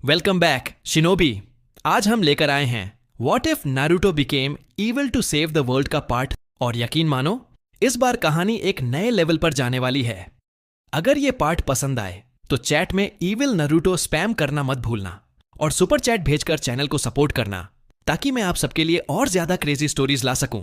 Welcome back shinobi. आज हम लेकर आए हैं what if Naruto became evil to save the world का पार्ट। और यकीन मानो इस बार कहानी एक नए लेवल पर जाने वाली है। अगर ये पार्ट पसंद आए तो चैट में इविल नारुतो स्पैम करना मत भूलना और सुपर चैट भेजकर चैनल को सपोर्ट करना ताकि मैं आप सबके लिए और ज्यादा क्रेजी स्टोरीज ला सकूं।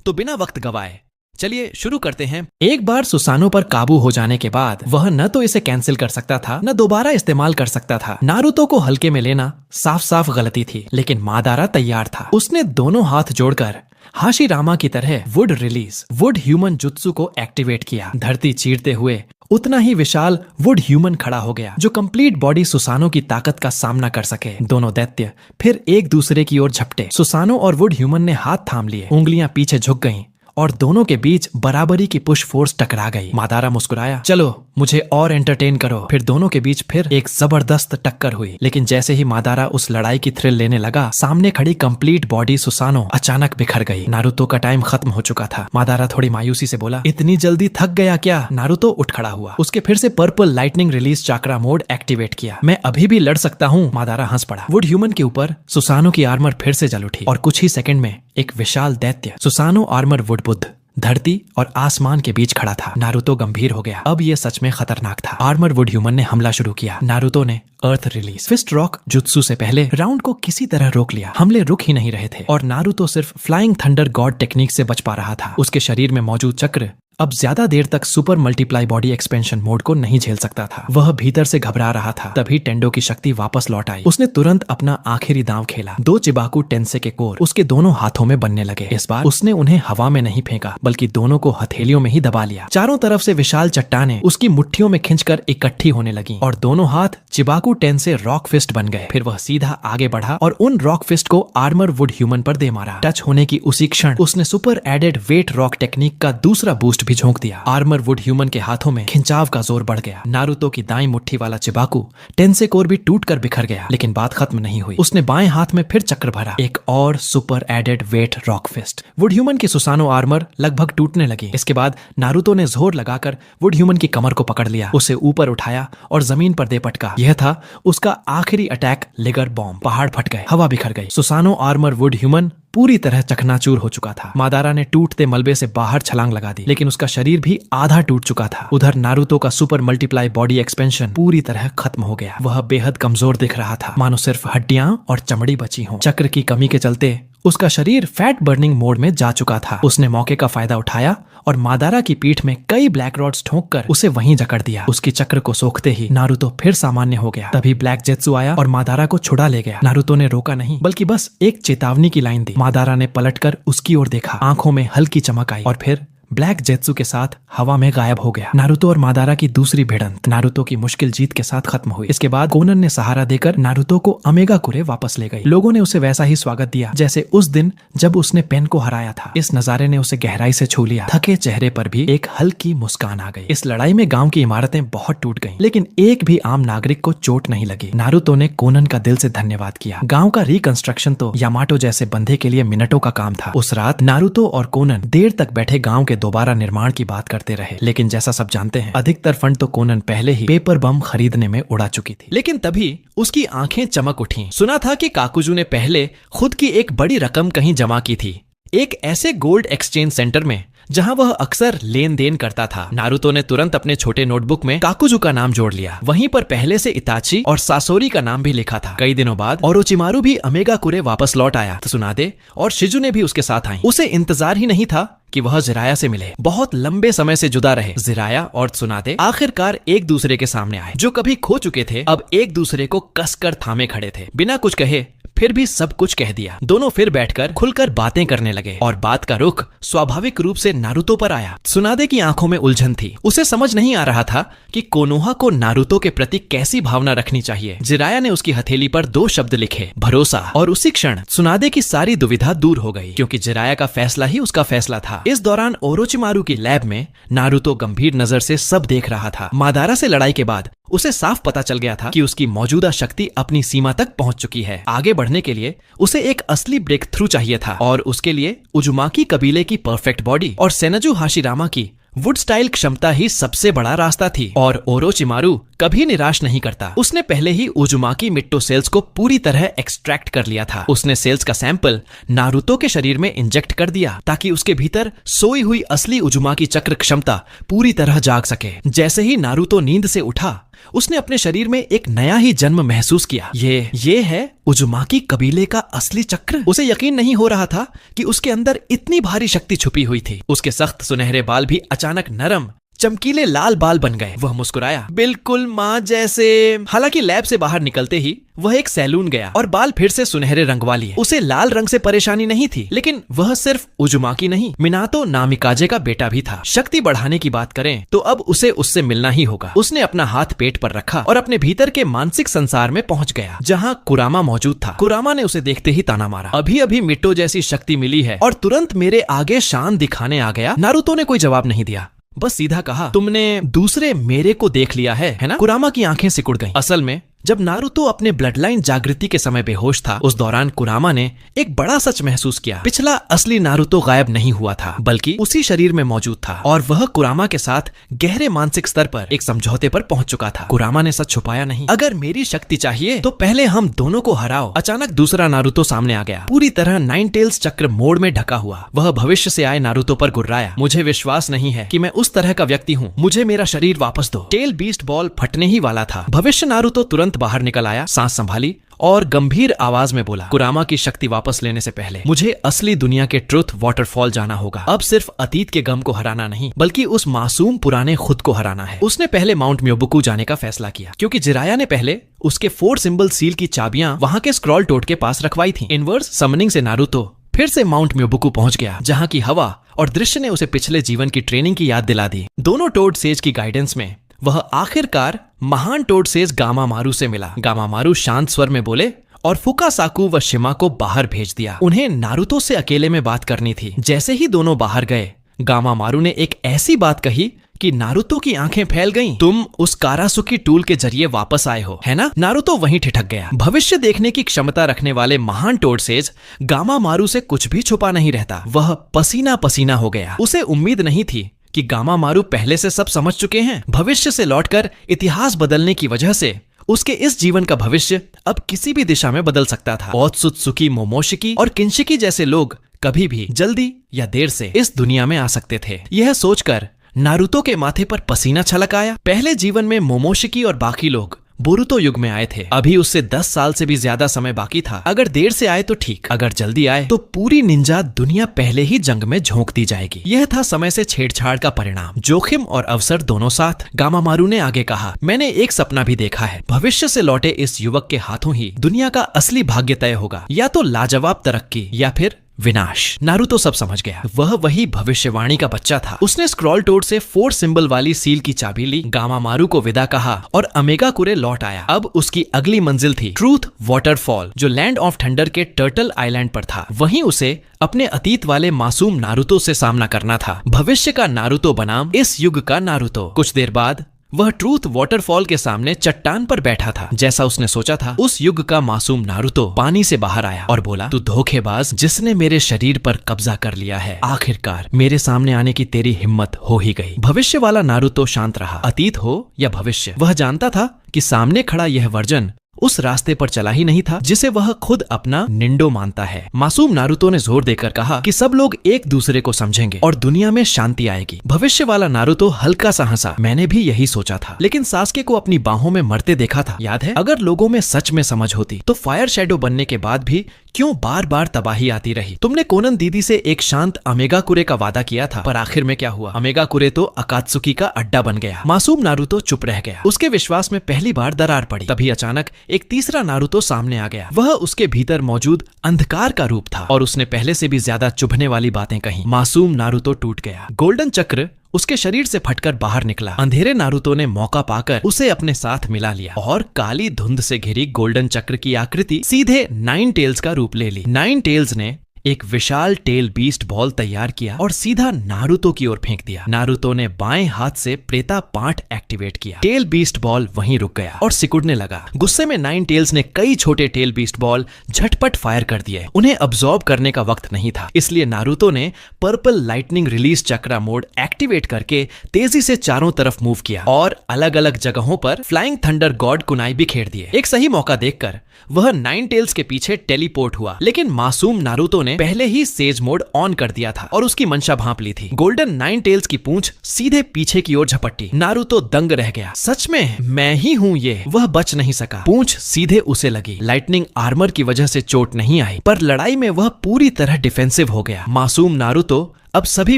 तो बिना वक्त गवाए चलिए शुरू करते हैं। एक बार सुसानो पर काबू हो जाने के बाद वह न तो इसे कैंसिल कर सकता था न दोबारा इस्तेमाल कर सकता था। नारुतो को हल्के में लेना साफ साफ गलती थी, लेकिन मादारा तैयार था। उसने दोनों हाथ जोड़कर हाशिरामा की तरह वुड ह्यूमन जुत्सु को एक्टिवेट किया। धरती चीरते हुए उतना ही विशाल वुड ह्यूमन खड़ा हो गया जो कंप्लीट बॉडी सुसानो की ताकत का सामना कर सके। दोनों दैत्य फिर एक दूसरे की ओर झपटे। सुसानो और वुड ह्यूमन ने हाथ थाम लिए, उंगलियां पीछे झुक गईं और दोनों के बीच बराबरी की पुश फोर्स टकरा गई। मादारा मुस्कुराया, चलो मुझे और एंटरटेन करो। फिर दोनों के बीच फिर एक जबरदस्त टक्कर हुई, लेकिन जैसे ही मादारा उस लड़ाई की थ्रिल लेने लगा, सामने खड़ी कंप्लीट बॉडी सुसानो अचानक बिखर गई। नारुतो का टाइम खत्म हो चुका था। मादारा थोड़ी मायूसी से बोला, इतनी जल्दी थक गया क्या? नारुतो उठ खड़ा हुआ। उसके फिर से purple lightning release chakra mode activate किया। मैं अभी भी लड़ सकता हूँ। मादारा हंस पड़ा। वुड ह्यूमन के ऊपर सुसानो की आर्मर फिर से जल उठी और कुछ ही सेकंड में एक विशाल दैत्य सुसानो आर्मर वुड बुद्ध धरती और आसमान के बीच खड़ा था। नारुतो गंभीर हो गया। अब ये सच में खतरनाक था। आर्मर वुड ह्यूमन ने हमला शुरू किया। नारुतो ने अर्थ रिलीज फिस्ट रॉक जुत्सु से पहले राउंड को किसी तरह रोक लिया। हमले रुक ही नहीं रहे थे और नारुतो सिर्फ फ्लाइंग थंडर गॉड टेक्निक से बच पा रहा था। उसके शरीर में मौजूद चक्र अब ज्यादा देर तक super multiply body expansion mode को नहीं झेल सकता था। वह भीतर से घबरा रहा था। तभी टेंडो की शक्ति वापस लौट आई। उसने तुरंत अपना आखिरी दांव खेला। 2 चिबाकू टेंसे के कोर उसके दोनों हाथों में बनने लगे। इस बार उसने उन्हें हवा में नहीं फेंका बल्कि दोनों को हथेलियों में ही दबा लिया। चारों तरफ से विशाल चट्टानें उसकी मुट्ठियों में खिंचकर इकट्ठी होने लगी और दोनों हाथ चिबाकू टेंसे रॉक फिस्ट बन गए। फिर वह सीधा आगे बढ़ा और उन रॉक फिस्ट को आर्मर वुड ह्यूमन पर दे मारा। टच होने की उसी क्षण उसने super added weight rock technique का दूसरा बूस्ट भी झोंक दिया। आर्मर वुड ह्यूमन के हाथों में खिंचाव का जोर बढ़ गया। नारुतो की दाईं मुट्ठी वाला चिबाकू टेंसे कोर भी टूटकर बिखर गया, लेकिन बात खत्म नहीं हुई। उसने बाएं हाथ में फिर चक्र भरा, एक और super added weight rock fist. Wood human की सुसानो आर्मर लगभग टूटने लगी। इसके बाद नारुतो ने जोर लगाकर वुड ह्यूमन की कमर को पकड़ लिया, उसे ऊपर उठाया और जमीन पर दे पटका। यह था उसका आखिरी अटैक, लिगर बॉम्ब। पहाड़ फट गए, हवा बिखर गई। सुसानो आर्मर वुड ह्यूमन पूरी तरह चकनाचूर हो चुका था। मादारा ने टूटते मलबे से बाहर छलांग लगा दी, लेकिन उसका शरीर भी आधा टूट चुका था। उधर नारुतो का सुपर मल्टीप्लाई बॉडी एक्सपेंशन पूरी तरह खत्म हो गया। वह बेहद कमजोर दिख रहा था, मानो सिर्फ हड्डियां और चमड़ी बची हों। चक्र की कमी के चलते उसका शरीर फैट बर्निंग मोड में जा चुका था। उसने मौके का फायदा उठाया और मादारा की पीठ में कई ब्लैक रॉड्स ठोंककर उसे वहीं जकड़ दिया। उसकी चक्र को सोखते ही नारुतो फिर सामान्य हो गया। तभी ब्लैक जेत्सु आया और मादारा को छुड़ा ले गया। नारुतो ने रोका नहीं बल्कि बस एक चेतावनी की लाइन दी। मादारा ने पलटकर उसकी ओर देखा, आंखों में हल्की चमक आई और फिर ब्लैक जेत्सु के साथ हवा में गायब हो गया। नारुतो और मादारा की दूसरी भिड़ंत नारुतो की मुश्किल जीत के साथ खत्म हुई। इसके बाद कोनन ने सहारा देकर नारुतो को अमेगा कुरे वापस ले गई। लोगों ने उसे वैसा ही स्वागत दिया जैसे उस दिन जब उसने पेन को हराया था। इस नजारे ने उसे गहराई से छू लिया। थके चेहरे पर भी एक हल्की मुस्कान आ गई। इस लड़ाई में गांव की इमारतें बहुत टूट गईं, लेकिन एक भी आम नागरिक को चोट नहीं लगी। नारुतो ने कोनन का दिल से धन्यवाद किया। गांव का रिकंस्ट्रक्शन तो यामाटो जैसे बंधे के लिए मिनटों का काम था। उस रात नारुतो और कोनन देर तक बैठे गांव के दोबारा निर्माण की बात करते रहे, लेकिन जैसा सब जानते हैं अधिकतर फंड तो कोनन पहले ही पेपर बम खरीदने में उड़ा चुकी थी। लेकिन तभी उसकी आंखें चमक उठी। सुना था कि काकुजू ने पहले खुद की एक बड़ी रकम कहीं जमा की थी, एक ऐसे गोल्ड एक्सचेंज सेंटर में जहां वह अक्सर लेन देन करता था। नारुतो ने तुरंत अपने छोटे नोटबुक में काकुजू का नाम जोड़ लिया। वहीं पर पहले से इताची और सासोरी का नाम भी लिखा था। कई दिनों बाद ओरोचिमारू भी अमेगा कुरे वापस लौट आया। त्सुनादे और शिजुने भी उसके साथ आई। उसे इंतजार ही नहीं था कि वह जिराया से मिले। बहुत लंबे समय से जुदा रहे जिराया और त्सुनादे आखिरकार एक दूसरे के सामने आए। जो कभी खो चुके थे अब एक दूसरे को कसकर थामे खड़े थे। बिना कुछ कहे फिर भी सब कुछ कह दिया। दोनों फिर बैठकर खुलकर बातें करने लगे और बात का रुख स्वाभाविक रूप से नारुतो पर आया। त्सुनादे की आंखों में उलझन थी। उसे समझ नहीं आ रहा था कि कोनोहा को नारुतो के प्रति कैसी भावना रखनी चाहिए। जिराया ने उसकी हथेली पर 2 शब्द लिखे, भरोसा। और उसी क्षण त्सुनादे की सारी दुविधा दूर हो गई, क्योंकि जिराया का फैसला ही उसका फैसला था। इस दौरान ओरोचिमारू की लैब में नारुतो गंभीर नजर से सब देख रहा था। मादारा से लड़ाई के बाद उसे साफ पता चल गया था कि उसकी मौजूदा शक्ति अपनी सीमा तक पहुंच चुकी है। आगे बढ़ने के लिए उसे एक असली ब्रेक थ्रू चाहिए था और उसके लिए उजुमाकी कबीले की परफेक्ट बॉडी और सेनजू हाशिरामा की वुड स्टाइल क्षमता ही सबसे बड़ा रास्ता थी और ओरोचिमारू कभी निराश नहीं करता। उसने पहले ही उजुमाकी मिट्टो सेल्स को पूरी तरह एक्सट्रैक्ट कर लिया था। उसने सेल्स का सैंपल नारुतो के शरीर में इंजेक्ट कर दिया ताकि उसके भीतर सोई हुई असली उजुमाकी चक्र क्षमता पूरी तरह जाग सके। जैसे ही नारुतो नींद से उठा, उसने अपने शरीर में एक नया ही जन्म महसूस किया। ये है उजुमाकी कबीले का असली चक्र। उसे यकीन नहीं हो रहा था कि उसके अंदर इतनी भारी शक्ति छुपी हुई थी। उसके सख्त सुनहरे बाल भी अचानक नरम चमकीले लाल बाल बन गए। वह मुस्कुराया, बिल्कुल माँ जैसे। हालांकि लैब से बाहर निकलते ही वह एक सैलून गया और बाल फिर से सुनहरे रंग वाली है। उसे लाल रंग से परेशानी नहीं थी, लेकिन वह सिर्फ उजुमाकी नहीं, मिनातो नामिकाजे का बेटा भी था। शक्ति बढ़ाने की बात करें तो अब उसे उससे मिलना ही होगा। उसने अपना हाथ पेट पर रखा और अपने भीतर के मानसिक संसार में पहुंच गया, जहां कुरामा मौजूद था। कुरामा ने उसे देखते ही ताना मारा, अभी अभी मिट्टो जैसी शक्ति मिली है और तुरंत मेरे आगे शान दिखाने आ गया। नारुतो ने कोई जवाब नहीं दिया, बस सीधा कहा, तुमने दूसरे मेरे को देख लिया है ना? कुरामा की आंखें सिकुड़ गईं। असल में जब नारुतो अपने ब्लड लाइन जागृति के समय बेहोश था, उस दौरान कुरामा ने एक बड़ा सच महसूस किया। पिछला असली नारुतो गायब नहीं हुआ था, बल्कि उसी शरीर में मौजूद था और वह कुरामा के साथ गहरे मानसिक स्तर पर एक समझौते पर पहुंच चुका था। कुरामा ने सच छुपाया नहीं। अगर मेरी शक्ति चाहिए तो पहले हम दोनों को हराओ। अचानक दूसरा नारुतो सामने आ गया, पूरी तरह नाइन टेल्स चक्र मोड़ में ढका हुआ। वह भविष्य से आए नारुतो पर गुर्राया, मुझे विश्वास नहीं है कि मैं उस तरह का व्यक्ति हूँ, मुझे मेरा शरीर वापस दो। टेल बीस्ट बॉल फटने ही वाला था। भविष्य नारुतो तुरंत बाहर निकल आया, सांस संभाली और गंभीर आवाज में बोला, कुरामा की शक्ति वापस लेने से पहले मुझे असली दुनिया के ट्रुथ वाटरफॉल जाना होगा। अब सिर्फ अतीत के गम को हराना नहीं, बल्कि उस मासूम पुराने खुद को हराना है। उसने पहले माउंट म्योबुकू जाने का फैसला किया, क्योंकि जिराया ने पहले उसके 4 सिंबल सील की चाबियां वहां के स्क्रॉल टोड के पास रखवाई थी। इनवर्स समनिंग से नारुतो फिर से माउंट म्योबुकू पहुंच गया, जहां की हवा और दृश्य ने उसे पिछले जीवन की ट्रेनिंग की याद दिला दी। दोनों टोड सेज की गाइडेंस में वह आखिरकार महान टोड सेज गामामारू से मिला। गामामारू शांत स्वर में बोले और फुकासाकु व शिमा को बाहर भेज दिया। उन्हें नारुतो से अकेले में बात करनी थी। जैसे ही दोनों बाहर गए, गामामारू ने एक ऐसी बात कही कि नारुतो की आंखें फैल गईं। तुम उस कारासुकी टूल के जरिए वापस आए हो, है ना? नारुतो वहीं ठिठक गया। भविष्य देखने की क्षमता रखने वाले महान टोड सेज गामामारू से कुछ भी छुपा नहीं रहता। वह पसीना पसीना हो गया। उसे उम्मीद नहीं थी कि गामामारू पहले से सब समझ चुके हैं। भविष्य से लौटकर इतिहास बदलने की वजह से उसके इस जीवन का भविष्य अब किसी भी दिशा में बदल सकता था। ओत्सुत्सुकी, मोमोशिकी और किंशिकी जैसे लोग कभी भी जल्दी या देर से इस दुनिया में आ सकते थे। यह सोचकर नारुतो के माथे पर पसीना छलक आया। पहले जीवन में मोमोशिकी और बाकी लोग बोरुतो युग में आए थे। अभी उससे 10 साल से भी ज्यादा समय बाकी था। अगर देर से आए तो ठीक, अगर जल्दी आए तो पूरी निंजा दुनिया पहले ही जंग में झोंक दी जाएगी। यह था समय से छेड़छाड़ का परिणाम, जोखिम और अवसर दोनों साथ। गामामारू ने आगे कहा, मैंने एक सपना भी देखा है। भविष्य से लौटे इस युवक के हाथों ही दुनिया का असली भाग्य तय होगा, या तो लाजवाब तरक्की या फिर विनाश। नारुतो सब समझ गया। वह वही भविष्यवाणी का बच्चा था। उसने स्क्रॉल टोड से 4 सिंबल वाली सील की चाबी ली, गामामारू को विदा कहा और अमेगाकुरे लौट आया। अब उसकी अगली मंजिल थी ट्रूथ वाटरफॉल, जो लैंड ऑफ थंडर के टर्टल आइलैंड पर था। वहीं उसे अपने अतीत वाले मासूम नारुतो से सामना करना था। भविष्य का नारुतो बनाम इस युग का नारुतो। कुछ देर बाद वह ट्रूथ वाटरफॉल के सामने चट्टान पर बैठा था। जैसा उसने सोचा था, उस युग का मासूम नारुतो पानी से बाहर आया और बोला, तू धोखेबाज जिसने मेरे शरीर पर कब्जा कर लिया है, आखिरकार मेरे सामने आने की तेरी हिम्मत हो ही गई। भविष्य वाला नारुतो शांत रहा। अतीत हो या भविष्य, वह जानता था कि सामने खड़ा यह वर्जन उस रास्ते पर चला ही नहीं था जिसे वह खुद अपना निंडो मानता है। मासूम नारुतो ने जोर देकर कहा कि सब लोग एक दूसरे को समझेंगे और दुनिया में शांति आएगी। भविष्य वाला नारुतो हल्का सा हंसा, मैंने भी यही सोचा था, लेकिन सास्के को अपनी बाहों में मरते देखा था, याद है? अगर लोगों में सच में समझ होती तो फायर शैडो बनने के बाद भी क्यों बार बार तबाही आती रही? तुमने कोनन दीदी से एक शांत अमेगाकुरे का वादा किया था, पर आखिर में क्या हुआ? अमेगाकुरे तो अकात्सुकी का अड्डा बन गया। मासूम नारुतो चुप रह गया। उसके विश्वास में पहली बार दरार पड़ी। तभी अचानक एक तीसरा नारुतो सामने आ गया। वह उसके भीतर मौजूद अंधकार का रूप था और उसने पहले से भी ज्यादा चुभने वाली बातें कही। मासूम नारुतो टूट गया। गोल्डन चक्र उसके शरीर से फटकर बाहर निकला। अंधेरे नारुतो ने मौका पाकर उसे अपने साथ मिला लिया और काली धुंध से घिरी गोल्डन चक्र की आकृति सीधे 9 टेल्स का रूप ले ली। 9 टेल्स ने एक विशाल टेल बीस्ट बॉल तैयार किया और सीधा नारुतो की ओर फेंक दिया। नारुतो ने बाएं हाथ से प्रेता पाठ एक्टिवेट किया। टेल बीस्ट बॉल वहीं रुक गया और सिकुड़ने लगा। गुस्से में नाइन टेल्स ने कई छोटे टेल बीस्ट बॉल झटपट फायर कर दिए। उन्हें अब्सॉर्ब करने का वक्त नहीं था, इसलिए नारुतो ने पर्पल लाइटनिंग रिलीज चक्रा मोड एक्टिवेट करके तेजी से चारों तरफ मूव किया और अलग अलग जगहों पर फ्लाइंग थंडर गॉड कुनाई बिखेर दिए। एक सही मौका देखकर वह नाइन टेल्स के पीछे टेलीपोर्ट हुआ, लेकिन मासूम नारुतो ने पहले ही सेज मोड ऑन कर दिया था और उसकी मंशा भांप ली थी। गोल्डन नाइन टेल्स की पूंछ सीधे पीछे की ओर झपटी। नारुतो दंग रह गया। सच में मैं ही हूँ ये? वह बच नहीं सका। पूंछ सीधे उसे लगी। लाइटनिंग आर्मर की वजह से चोट नहीं आई, पर लड़ाई में वह पूरी तरह डिफेंसिव हो गया। मासूम नारुतो अब सभी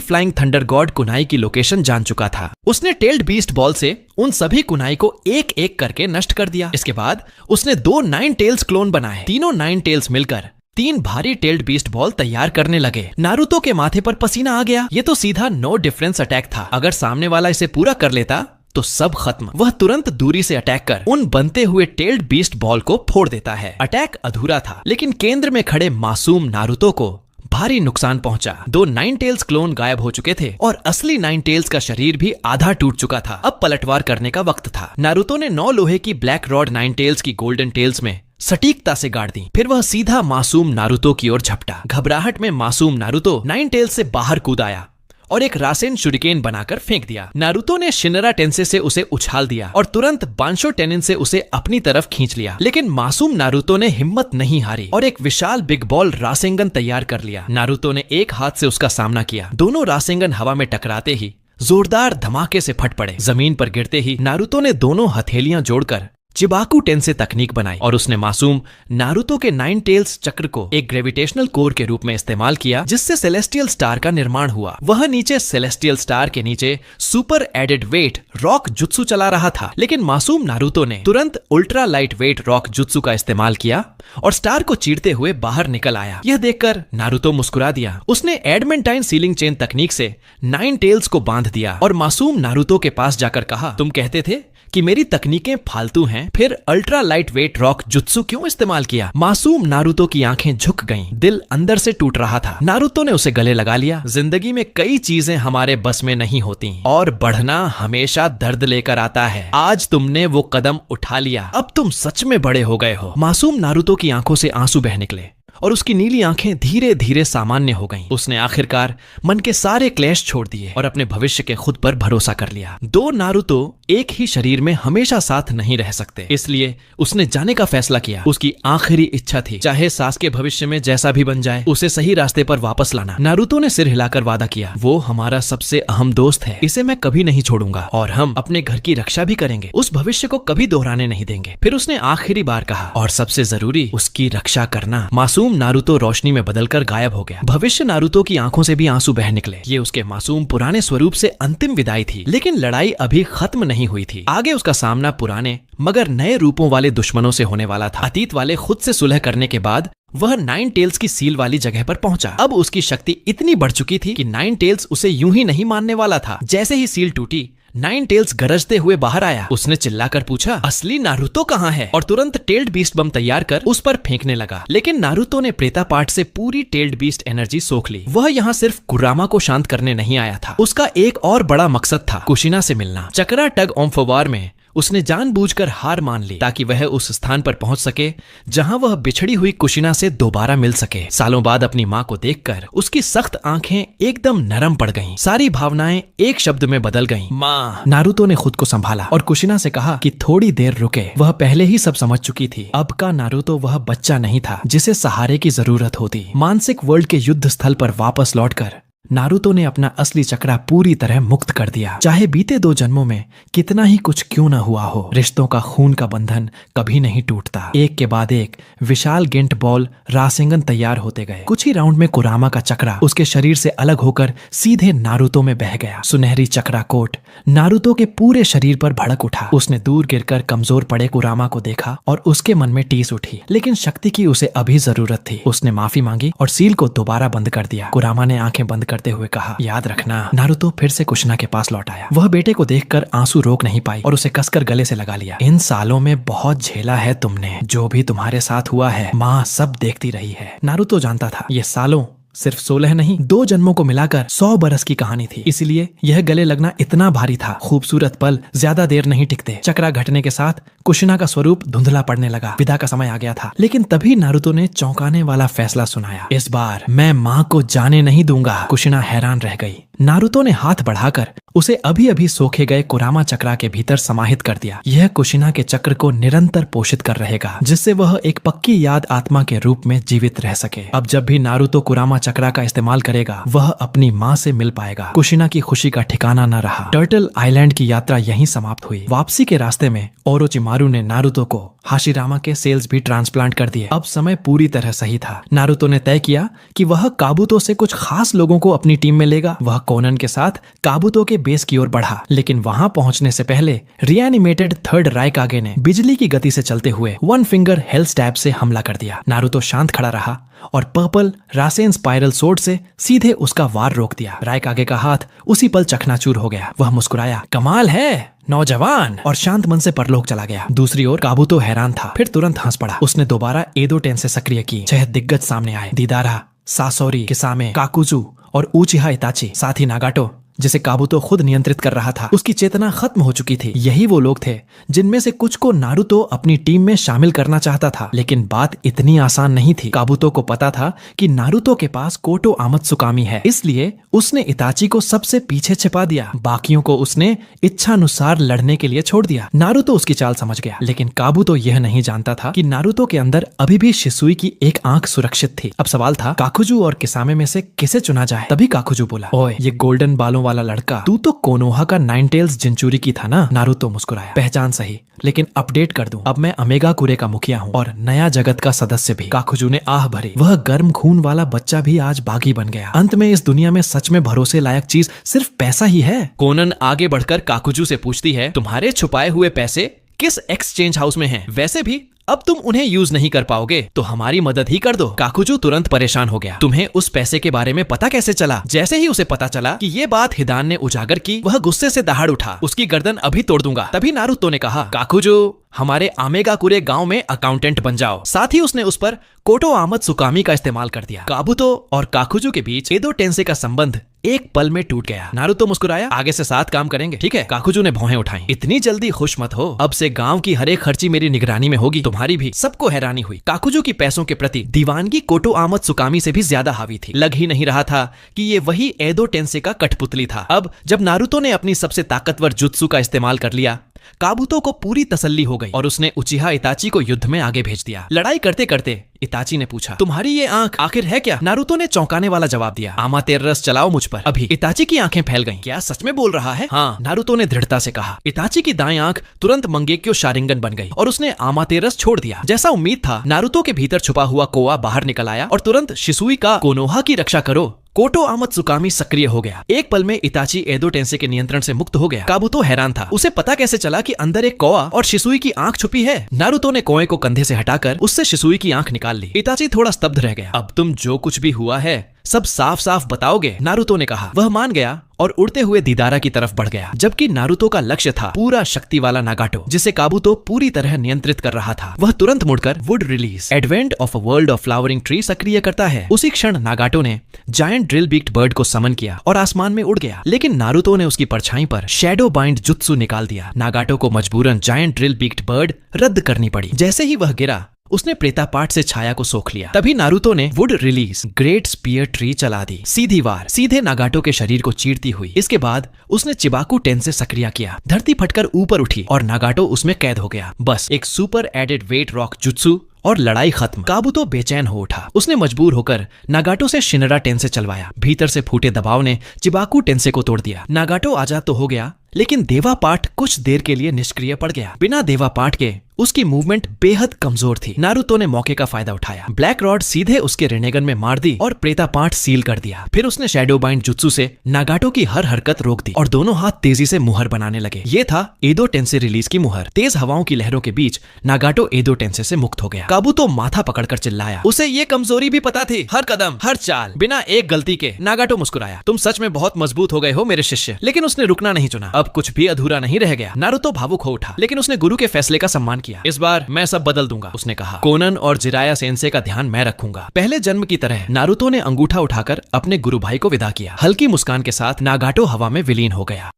फ्लाइंग थंडर गॉड कुनाई की लोकेशन जान चुका था। उसने टेल्ड बीस्ट बॉल से उन सभी कुनाई को एक एक करके नष्ट कर दिया। इसके बाद उसने 2 नाइन टेल्स क्लोन बनाए। तीनों नाइन टेल्स मिलकर 3 भारी टेल्ड बीस्ट बॉल तैयार करने लगे। नारुतो के माथे पर पसीना आ गया। ये तो सीधा नो डिफरेंस अटैक था। अगर सामने वाला इसे पूरा कर लेता तो सब खत्म। वह तुरंत दूरी से अटैक कर उन बनते हुए टेल्ड बीस्ट बॉल को फोड़ देता है। अटैक अधूरा था, लेकिन केंद्र में खड़े मासूम नारुतो को भारी नुकसान पहुंचा। 2 नाइन टेल्स क्लोन गायब हो चुके थे और असली नाइन टेल्स का शरीर भी आधा टूट चुका था। अब पलटवार करने का वक्त था। नारुतो ने 9 लोहे की ब्लैक रॉड नाइन टेल्स की गोल्डन टेल्स में सटीकता से गाड़ दी। फिर वह सीधा मासूम नारुतो की ओर झपटा। घबराहट में मासूम नारुतो नाइन टेल्स से बाहर कूद आया और एक रासेन शुरिकेन बनाकर फेंक दिया। नारुतो ने शिनरा टेंसे से उसे उछाल दिया और तुरंत बांशो टेनिन से उसे अपनी तरफ खींच लिया। लेकिन मासूम नारुतो ने हिम्मत नहीं हारी और एक विशाल बिग बॉल रासेंगन तैयार कर लिया। नारुतो ने एक हाथ से उसका सामना किया। दोनों रासेंगन हवा में टकराते ही जोरदार धमाके से फट पड़े। जमीन पर गिरते ही नारुतो ने दोनों हथेलियां जोड़कर चिबाकू टेंसे तकनीक बनाई और उसने मासूम नारुतो के नाइन टेल्स चक्र को एक ग्रेविटेशनल कोर के रूप में इस्तेमाल किया, जिससे सेलेस्टियल स्टार का निर्माण हुआ। वह नीचे सेलेस्टियल स्टार के नीचे super added weight rock jutsu चला रहा था, लेकिन मासूम नारुतो ने तुरंत ultra light weight rock jutsu का इस्तेमाल किया और स्टार को चीरते हुए बाहर निकल आया। यह देखकर नारुतो मुस्कुरा दिया। उसने एडमेंटाइन सीलिंग चेन तकनीक से नाइन टेल्स को बांध दिया और मासूम नारुतो के पास जाकर कहा, तुम कहते थे कि मेरी तकनीकें फालतू हैं, फिर ultra light weight rock jutsu क्यों इस्तेमाल किया? मासूम नारुतो की आंखें झुक गईं, दिल अंदर से टूट रहा था। नारुतो ने उसे गले लगा लिया। जिंदगी में कई चीजें हमारे बस में नहीं होती और बढ़ना हमेशा दर्द लेकर आता है। आज तुमने वो कदम उठा लिया, अब तुम सच में बड़े हो गए हो। मासूम नारुतो की आंखों से आंसू बह निकले और उसकी नीली आंखें धीरे धीरे सामान्य हो गईं। उसने आखिरकार मन के सारे क्लेश छोड़ दिए और अपने भविष्य के खुद पर भरोसा कर लिया। 2 नारुतो एक ही शरीर में हमेशा साथ नहीं रह सकते, इसलिए उसने जाने का फैसला किया। उसकी आखिरी इच्छा थी, चाहे सासके भविष्य में जैसा भी बन जाए, उसे सही रास्ते पर वापस लाना। नारुतो ने सिर हिलाकर वादा किया, वो हमारा सबसे अहम दोस्त है, इसे मैं कभी नहीं छोड़ूंगा और हम अपने घर की रक्षा भी करेंगे। उस भविष्य को कभी दोहराने नहीं देंगे। फिर उसने आखिरी बार कहा, और सबसे जरूरी उसकी रक्षा करना। मासूम नारुतो रोशनी में बदलकर गायब हो गया। भविष्य नारुतो की आंखों से भी आंसू बह निकले। ये उसके मासूम पुराने स्वरूप से अंतिम विदाई थी, लेकिन लड़ाई अभी खत्म नहीं हुई थी। आगे उसका सामना पुराने मगर नए रूपों वाले दुश्मनों से होने वाला था। अतीत वाले खुद से सुलह करने के बाद वह नाइन टेल्स की सील वाली जगह पर पहुंचा। अब उसकी शक्ति इतनी बढ़ चुकी थी कि नाइन टेल्स उसे यूं ही नहीं मानने वाला था। जैसे ही सील टूटी, नाइन टेल्स गरजते हुए बाहर आया। उसने चिल्लाकर पूछा, असली नारुतो कहाँ है? और तुरंत टेल्ड बीस्ट बम तैयार कर उस पर फेंकने लगा। लेकिन नारुतो ने प्रेता पार्ट से पूरी टेल्ड बीस्ट एनर्जी सोख ली। वह यहाँ सिर्फ कुरामा को शांत करने नहीं आया था, उसका एक और बड़ा मकसद था, कुशिना से मिलना। चक्रा टग ऑफ वार में उसने जानबूझकर हार मान ली ताकि वह उस स्थान पर पहुंच सके जहां वह बिछड़ी हुई कुशिना से दोबारा मिल सके। सालों बाद अपनी मां को देखकर उसकी सख्त आंखें एकदम नरम पड़ गईं। सारी भावनाएं एक शब्द में बदल गईं, मां। नारुतो ने खुद को संभाला और कुशिना से कहा कि थोड़ी देर रुके। वह पहले ही सब समझ चुकी थी। अब का नारुतो वह बच्चा नहीं था जिसे सहारे की जरूरत होती। मानसिक वर्ल्ड के युद्ध स्थल पर वापस लौटकर नारुतो ने अपना असली चक्रा पूरी तरह मुक्त कर दिया। चाहे बीते 2 जन्मों में कितना ही कुछ क्यों न हुआ हो, रिश्तों का खून का बंधन कभी नहीं टूटता। एक के बाद एक विशाल गिंट बॉल रासेंगन तैयार होते गए। कुछ ही राउंड में कुरामा का चक्रा उसके शरीर से अलग होकर सीधे नारुतो में बह गया। सुनहरी चक्रा कोट नारुतो के पूरे शरीर पर भड़क उठा। उसने दूर गिरकर कमजोर पड़े कुरामा को देखा और उसके मन में टीस उठी, लेकिन शक्ति की उसे अभी जरूरत थी। उसने माफी मांगी और सील को दोबारा बंद कर दिया। कुरामा ने आंखें बंद करते हुए कहा, याद रखना। नारुतो फिर से कुशिना के पास लौट आया। वह बेटे को देखकर आंसू रोक नहीं पाई और उसे कसकर गले से लगा लिया। इन सालों में बहुत झेला है तुमने, जो भी तुम्हारे साथ हुआ है माँ सब देखती रही है। नारुतो जानता था ये सालों सिर्फ 16 नहीं, 2 जन्मों को मिलाकर 100 बरस की कहानी थी। इसलिए यह गले लगना इतना भारी था। खूबसूरत पल ज्यादा देर नहीं टिकते। चक्रा घटने के साथ कुशिना का स्वरूप धुंधला पड़ने लगा। विदा का समय आ गया था। लेकिन तभी नारुतो ने चौंकाने वाला फैसला सुनाया। इस बार मैं माँ को जाने नहीं दूंगा। कुशिना हैरान रह गई। नारुतो ने हाथ बढ़ाकर उसे अभी अभी सोखे गए कुरामा चक्रा के भीतर समाहित कर दिया। यह कुशिना के चक्र को निरंतर पोषित कर रहेगा, जिससे वह एक पक्की याद आत्मा के रूप में जीवित रह सके। अब जब भी नारुतो कुरामा चक्रा का इस्तेमाल करेगा, वह अपनी माँ से मिल पाएगा। कुशिना की खुशी का ठिकाना न रहा। टर्टल आइलैंड की यात्रा यहीं समाप्त हुई। वापसी के रास्ते में ओरोचिमारू ने नारुतो को हाशिरामा के सेल्स भी ट्रांसप्लांट कर दिए। अब समय पूरी तरह सही था। नारुतो ने तय किया कि वह काबुतो से कुछ खास लोगों को अपनी टीम में लेगा। वह कोनन के साथ काबुतो के बेस की ओर बढ़ा, लेकिन वहां पहुंचने से पहले रिएनिमेटेड थर्ड राइकागे ने बिजली की गति से चलते हुए वन फिंगर हेल स्टैब से हमला कर दिया। नारुतो शांत खड़ा रहा और पर्पल रासेन स्पाइरल सोर्ड से सीधे उसका वार रोक दिया। राइकागे का हाथ उसी पल चकनाचूर हो गया। वह मुस्कुराया, कमाल है नौजवान, और शांत मन से परलोक चला गया। दूसरी ओर काबुतो हैरान था, फिर तुरंत हंस पड़ा। उसने दोबारा एदो टेंसे सक्रिय की। 6 दिग्गज सामने आए। दीदारा, सासोरी, किसामे, काकुजू और ऊचिहा इताची, साथ ही नागाटो जिसे काबुतो खुद नियंत्रित कर रहा था। उसकी चेतना खत्म हो चुकी थी। यही वो लोग थे जिनमें से कुछ को नारुतो अपनी टीम में शामिल करना चाहता था, लेकिन बात इतनी आसान नहीं थी। काबुतो को पता था कि नारुतो के पास कोटो आमत्सुकामी है, इसलिए उसने इताची को सबसे पीछे छिपा दिया। बाकियों को उसने इच्छानुसार लड़ने के लिए छोड़ दिया। नारुतो उसकी चाल समझ गया, लेकिन काबुतो यह नहीं जानता था कि नारुतो के अंदर अभी भी शिसुई की एक आंख सुरक्षित थी। अब सवाल था काकुजू और किसामे में से किसे चुना जाए। तभी काकुजू बोला, ओए ये गोल्डन बालों वाला लड़का, तू तो कोनोहा का 9 टेल्स जिंचुरी की था ना। नारुतो मुस्कुराया, पहचान सही, लेकिन अपडेट कर दूं, अब मैं अमेगा कुरे का मुखिया हूँ और नया जगत का सदस्य भी। काकुजू ने आह भरी। वह गर्म खून वाला बच्चा भी आज बागी बन गया। अंत में इस दुनिया में सच में भरोसे लायक चीज सिर्फ पैसा ही है। कोनन आगे बढ़कर काकुजू से पूछती है, तुम्हारे छुपाए हुए पैसे किस एक्सचेंज हाउस में हैं? वैसे भी अब तुम उन्हें यूज नहीं कर पाओगे, तो हमारी मदद ही कर दो। काकुजू तुरंत परेशान हो गया। तुम्हें उस पैसे के बारे में पता कैसे चला? जैसे ही उसे पता चला कि ये बात हिदान ने उजागर की, वह गुस्से से दहाड़ उठा। उसकी गर्दन अभी तोड़ दूंगा। तभी नारुतो ने कहा, काकुजू हमारे आमेगाकुरे गांव में अकाउंटेंट बन जाओ। साथ ही उसने उस पर कोटो आमत्सुकामी का इस्तेमाल कर दिया। काबुतो और काकुजू के बीच एदो टेंसे का संबंध एक पल में टूट गया। नारुतो मुस्कुराया, आगे से साथ काम करेंगे, ठीक है? काकुजू ने भौहें उठाई। इतनी जल्दी खुश मत हो, अब से गांव की हर एक खर्ची मेरी निगरानी में होगी, तुम्हारी भी। सबको हैरानी हुई। काकुजू की पैसों के प्रति दीवानगी कोटो आमत्सुकामी से भी ज्यादा हावी थी। लग ही नहीं रहा था कि ये वही एदो टेंसे का कठपुतली था। अब जब नारुतो ने अपनी सबसे ताकतवर जुत्सु का इस्तेमाल कर लिया, काबुतो को पूरी तसल्ली हो गई और उसने उचिहा इताची को युद्ध में आगे भेज दिया। लड़ाई करते करते इताची ने पूछा, तुम्हारी ये आंख आखिर है क्या? नारुतो ने चौंकाने वाला जवाब दिया, आमातेरस चलाओ मुझ पर। अभी इताची की आंखें फैल गईं। क्या सच में बोल रहा है? हाँ, नारुतो ने दृढ़ता से कहा। इताची की दाएं आंख तुरंत मंगेक्यो शारिंगन बन गई और उसने आमातेरस छोड़ दिया। जैसा उम्मीद था, नारुतो के भीतर छुपा हुआ कोआ बाहर निकल आया और तुरंत शिसुई का कोनोहा की रक्षा करो कोटो आमत्सुकामी सक्रिय हो गया। एक पल में इताची एदो टेंसे के नियंत्रण से मुक्त हो गया। काबुतो हैरान था। उसे पता कैसे चला कि अंदर एक कोआ और शिसुई की आंख छुपी है? नारुतो ने कोए को कंधे से हटाकर उससे शिसुई की आंख निकाल ली। इताची थोड़ा स्तब्ध रह गया। अब तुम जो कुछ भी हुआ है सब साफ साफ बताओगे? नारुतो ने कहा। वह मान गया और उड़ते हुए दीदारा की तरफ बढ़ गया, जबकि नारुतो का लक्ष्य था पूरा शक्ति वाला नागाटो, जिसे काबुतो पूरी तरह नियंत्रित कर रहा था। वह तुरंत मुड़कर would release advent of a world of flowering tree सक्रिय करता है। उसी क्षण नागाटो ने जायंट ड्रिल बीक्ड बर्ड को समन किया और आसमान में उड़ गया, लेकिन नारुतो ने उसकी परछाई पर शैडो बाइंड जुत्सु निकाल दिया। नागाटो को मजबूरन जायंट ड्रिल बीक्ड बर्ड रद्द करनी पड़ी। जैसे ही वह गिरा, उसने प्रेतापाट से छाया को सोख लिया। तभी नारुतो ने wood release great spear tree चला दी। सीधी वार सीधे नागाटो के शरीर को चीरती हुई। इसके बाद उसने चिबाकू टेंसे सक्रिय किया। धरती फटकर ऊपर उठी और नागाटो उसमें कैद हो गया। बस एक super added weight rock jutsu और लड़ाई खत्म। काबुतो बेचैन हो उठा। उसने मजबूर होकर नागाटो से शिनरा टेंसे चलवाया। भीतर से फूटे दबाव ने चिबाकू टेंसे को तोड़ दिया। नागाटो आजाद तो हो गया, लेकिन देवा पाठ कुछ देर के लिए निष्क्रिय पड़ गया। बिना देवा पाठ के उसकी मूवमेंट बेहद कमजोर थी। नारुतो ने मौके का फायदा उठाया। ब्लैक रॉड सीधे उसके रेनेगन में मार दी और प्रेतापाठ सील कर दिया। फिर उसने शैडो बाइंड जुत्सु से नागाटो की हर हरकत रोक दी और दोनों हाथ तेजी से मुहर बनाने लगे। ये था एदो टेंसे रिलीज की मुहर। तेज हवाओं की लहरों के बीच नागाटो एदो टेंसे से मुक्त हो गया। काबुतो माथा पकड़कर चिल्लाया। उसे ये कमजोरी भी पता थी, हर कदम हर चाल बिना एक गलती के। नागाटो मुस्कुराया, तुम सच में बहुत मजबूत हो गए हो मेरे शिष्य। लेकिन उसने रुकना नहीं चुना। अब कुछ भी अधूरा नहीं रह गया। नारुतो भावुक हो उठा, लेकिन उसने गुरु के फैसले का सम्मान किया। इस बार मैं सब बदल दूंगा, उसने कहा। कोनन और जिराया सेंसे का ध्यान मैं रखूंगा। पहले जन्म की तरह नारुतो ने अंगूठा उठाकर अपने गुरु भाई को विदा किया। हल्की मुस्कान के साथ नागाटो हवा में विलीन हो गया।